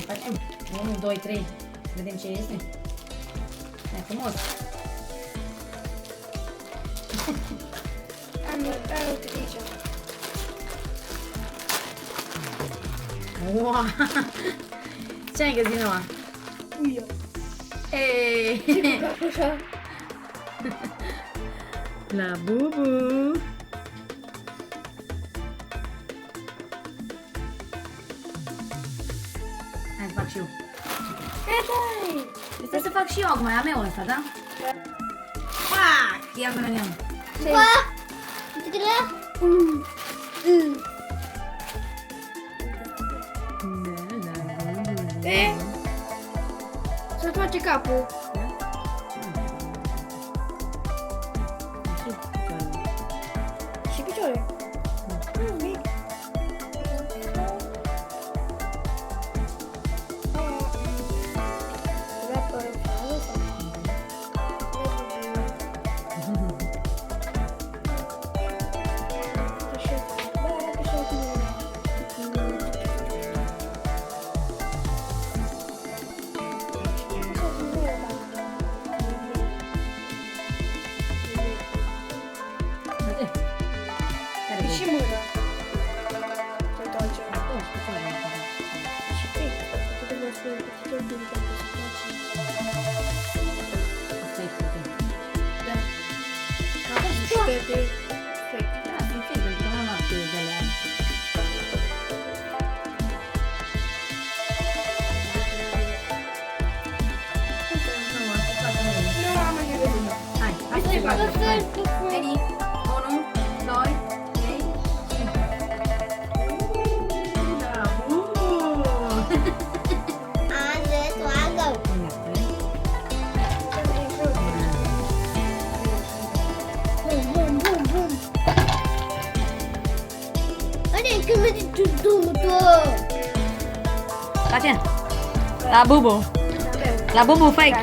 facem? 1, 2, 3. Vedem ce este. Hai, frumos. Uite de aici. Wow. Ce ai găsit, Noa? Uia. Ei! Așa. La Bubu! Hai să fac și eu. Dai! Trebuie să fac și eu acum, am eu ăsta, da? Fac! Ia să vedem. Ba! Uite la. E? Să-ți face capul. Și picioare. Mic. Și mâna. Se toace. Și pic. Trebuie să fie pic de ca să faci. Da. Ca niște de fake. Da, sunt fake, pentru că nu am active de alea. Nu am nevoie. Hai, hai să facem. Ready? 1, 2, 3, 5. Da, Bum, bum, bum, bum. Hadi kırmızı tuttum tu. La ce? La Bubu. La Bubu fake.